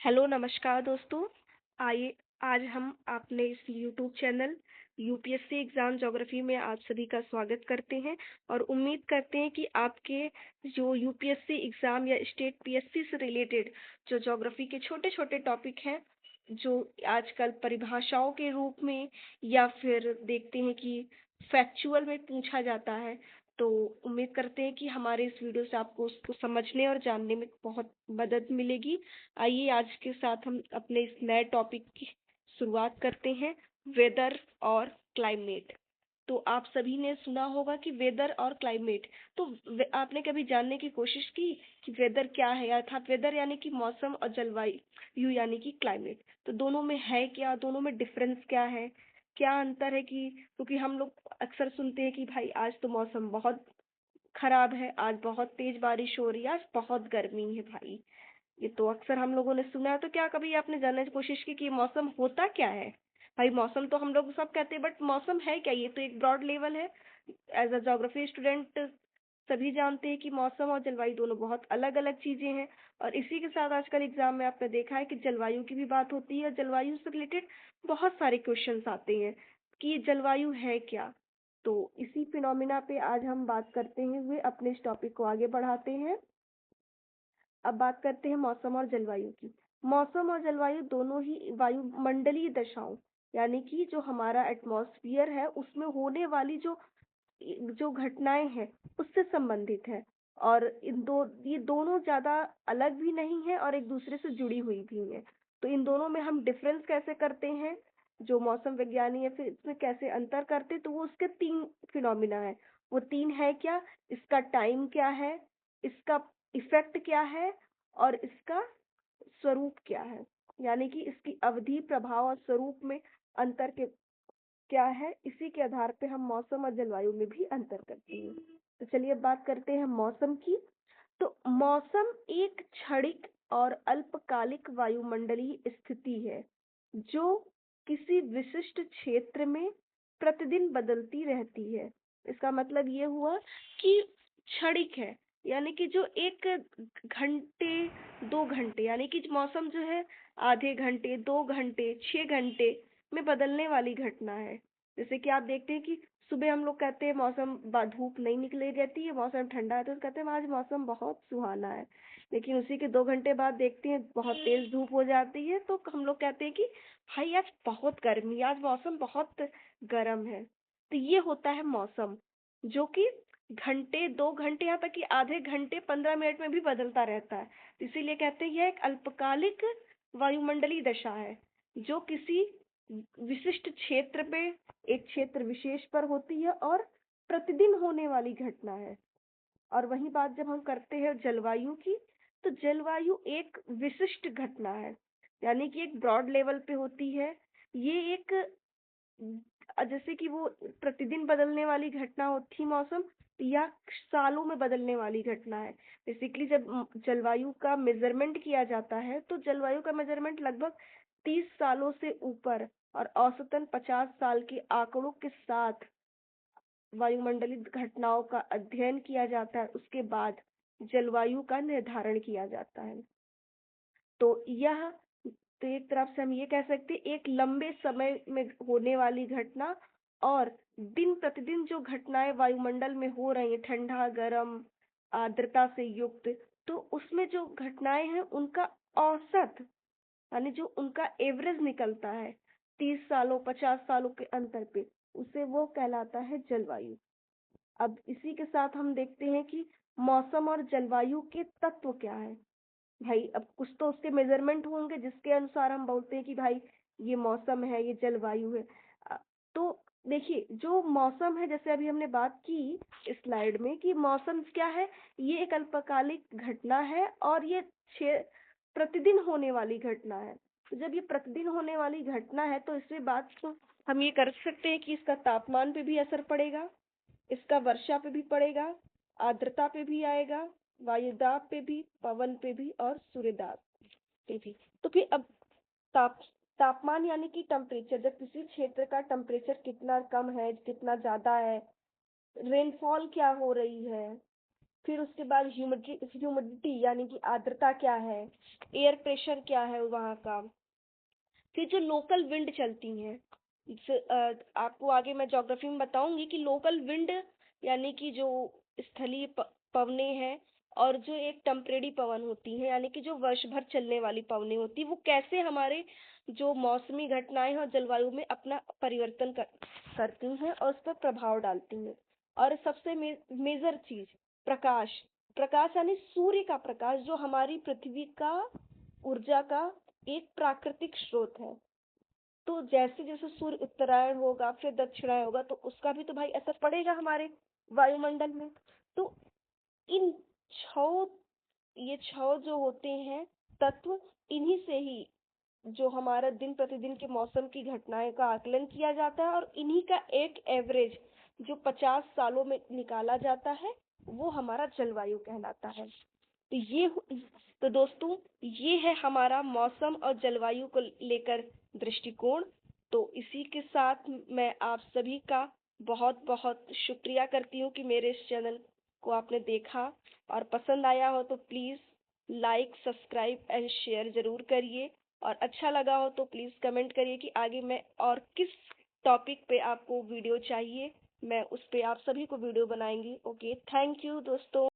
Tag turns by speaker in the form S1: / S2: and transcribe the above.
S1: Hello नमस्कार दोस्तों। आइए आज हम अपने इस YouTube channel UPSC exam geography में आप सभी का स्वागत करते हैं और उम्मीद करते हैं कि आपके जो यूपीएससी एग्ज़ाम या स्टेट पीएससी से रिलेटेड जो ज्योग्राफी के छोटे छोटे टॉपिक हैं, जो आजकल परिभाषाओं के रूप में या फिर देखते हैं कि फैक्चुअल में पूछा जाता है, तो उम्मीद करते हैं कि हमारे इस वीडियो से आपको उसको समझने और जानने में बहुत मदद मिलेगी। आइए आज के साथ हम अपने इस नए टॉपिक की शुरुआत करते हैं, वेदर और क्लाइमेट। तो आप सभी ने सुना होगा कि वेदर और क्लाइमेट, तो आपने कभी जानने की कोशिश की कि वेदर क्या है, अर्थात वेदर यानी कि मौसम और जलवायु यानी कि क्लाइमेट, तो दोनों में है क्या, दोनों में डिफरेंस क्या है, क्या अंतर है? कि क्योंकि हम लोग अक्सर सुनते हैं कि भाई आज तो मौसम बहुत खराब है, आज बहुत तेज बारिश हो रही है, आज बहुत गर्मी है भाई। ये तो अक्सर हम लोगों ने सुना है। तो क्या कभी आपने जानने की कोशिश की कि मौसम होता क्या है? भाई मौसम तो हम लोग सब कहते हैं, बट मौसम है क्या? ये तो एक ब्रॉड लेवल है। एज अ ज्योग्राफी स्टूडेंट सभी जानते हैं कि मौसम और जलवायु दोनों बहुत अलग अलग चीजें हैं। और इसी के साथ आजकल एग्जाम में आपने देखा है कि जलवायु की भी बात होती है और जलवायु से रिलेटेड बहुत सारे क्वेश्चंस आते हैं कि ये जलवायु है क्या। तो इसी फिनोमिना पे आज हम बात करते हैं, हुए अपने इस टॉपिक को आगे बढ़ाते हैं। अब बात करते हैं मौसम और जलवायु की। मौसम और जलवायु दोनों ही वायुमंडलीय दशाओं, यानी कि जो हमारा एटमॉस्फेयर है उसमें होने वाली जो जो घटनाएं हैं उससे संबंधित है। और ये दोनों ज्यादा अलग भी नहीं है और एक दूसरे से जुड़ी हुई भी है। तो इन दोनों में हम डिफरेंस कैसे करते हैं, जो मौसम विज्ञानी है फिर इसमें कैसे अंतर करते, तो वो उसके तीन फिनोमिना है। वो तीन है क्या? इसका टाइम क्या है, इसका इफेक्ट क्या है, और इसका स्वरूप क्या है, यानी कि इसकी अवधि, प्रभाव और स्वरूप में अंतर के क्या है। इसी के आधार पे हम मौसम और जलवायु में भी अंतर करते हैं। तो चलिए अब बात करते हैं मौसम की। तो मौसम एक क्षणिक और अल्पकालिक वायुमंडलीय स्थिति है जो किसी विशिष्ट क्षेत्र में प्रतिदिन बदलती रहती है। इसका मतलब ये हुआ कि क्षणिक है, यानी कि जो एक घंटे, 2 घंटे, यानी कि मौसम जो है आधे घंटे, 2 घंटे, 6 घंटे में बदलने वाली घटना है। जैसे कि आप देखते हैं कि सुबह हम लोग कहते हैं मौसम धूप नहीं निकली रहती है, मौसम ठंडा है, तो कहते हैं आज मौसम बहुत सुहाना है। लेकिन उसी के 2 घंटे बाद देखते हैं बहुत तेज धूप हो जाती है, तो हम लोग कहते हैं कि भाई आज बहुत गर्मी, आज मौसम बहुत गर्म है। तो ये होता है मौसम, जो कि घंटे, 2 घंटे, यहाँ तक कि आधे घंटे, 15 मिनट में भी बदलता रहता है। तो इसीलिए कहते हैं यह एक अल्पकालिक वायुमंडलीय दशा है जो किसी विशिष्ट क्षेत्र में, एक क्षेत्र विशेष पर होती है और प्रतिदिन होने वाली घटना है। और वही बात जब हम करते हैं जलवायु की, तो जलवायु एक विशिष्ट घटना है, यानी कि एक ब्रॉड लेवल पे होती है। ये एक जैसे कि वो प्रतिदिन बदलने वाली घटना होती मौसम, या सालों में बदलने वाली घटना है। बेसिकली जब जलवायु का मेजरमेंट किया जाता है, तो जलवायु का मेजरमेंट लगभग 30 सालों से ऊपर और औसतन 50 साल के आंकड़ों के साथ वायुमंडलीय घटनाओं का अध्ययन किया जाता है। उसके बाद जलवायु का निर्धारण किया जाता है। तो यह, तो एक तरफ से हम ये कह सकते हैं एक लंबे समय में होने वाली घटना, और दिन प्रतिदिन जो घटनाएं वायुमंडल में हो रही हैं, ठंडा, गर्म, आर्द्रता से युक्त, तो उसमें जो घटनाएं हैं उनका औसत, यानी जो उनका एवरेज निकलता है 30 सालों, 50 सालों के अंतर पे, उसे वो कहलाता है जलवायु। अब इसी के साथ हम देखते हैं कि मौसम और जलवायु के तत्व क्या है। भाई अब कुछ तो उसके मेजरमेंट होंगे जिसके अनुसार हम बोलते हैं कि भाई ये मौसम है, ये जलवायु है। अ, तो देखिए जो मौसम है, जैसे अभी हमने बात की इस स्लाइड में कि मौसम क्या है, ये एक अल्पकालिक घटना है और ये प्रतिदिन होने वाली घटना है। तो जब ये प्रतिदिन होने वाली घटना है, तो इससे बात तो हम ये कर सकते हैं कि इसका तापमान पे भी असर पड़ेगा, इसका वर्षा पे भी पड़ेगा, आर्द्रता पे भी आएगा, वायुदाब पे भी, पवन पे भी और सूर्यदाब पे भी। तो फिर अब ताप तापमान यानी कि टेम्परेचर, जब किसी क्षेत्र का टेम्परेचर कितना कम है, कितना ज्यादा है, रेनफॉल क्या हो रही है, फिर उसके बाद ह्यूमिडिटी यानी कि आर्द्रता क्या है, एयर प्रेशर क्या है वहाँ का, फिर जो लोकल विंड चलती हैं। आपको आगे मैं ज्योग्राफी में बताऊंगी कि लोकल विंड यानी कि जो स्थलीय पवनें हैं, और जो एक टेम्परेरी पवन होती हैं यानी कि जो वर्ष भर चलने वाली पवनें होती हैं, वो कैसे हमारे जो मौसमी घटनाएं हैं और जलवायु में अपना परिवर्तन करती हैं और उस पर प्रभाव डालती हैं। और सबसे मेजर चीज, प्रकाश। प्रकाश यानी सूर्य का प्रकाश, जो हमारी पृथ्वी का ऊर्जा का एक प्राकृतिक स्रोत है। तो जैसे जैसे सूर्य उत्तरायण होगा फिर दक्षिणायन होगा, तो उसका भी तो भाई असर पड़ेगा हमारे वायुमंडल में। तो इन छह ये छह जो होते हैं तत्व, इन्हीं से ही जो हमारा दिन प्रतिदिन के मौसम की घटनाएं का आकलन किया जाता है, और इन्हीं का एक एवरेज जो 50 सालों में निकाला जाता है, वो हमारा जलवायु कहलाता है। तो तो दोस्तों, ये है हमारा मौसम और जलवायु को लेकर दृष्टिकोण। तो इसी के साथ मैं आप सभी का बहुत बहुत शुक्रिया करती हूँ कि मेरे इस चैनल को आपने देखा, और पसंद आया हो तो please like, subscribe and share ज़रूर करिए। और अच्छा लगा हो तो प्लीज़ कमेंट करिए कि आगे मैं और किस टॉपिक पे आपको वीडियो चाहिए, मैं उस पे आप सभी को वीडियो बनाएंगी। ओके, थैंक यू दोस्तों।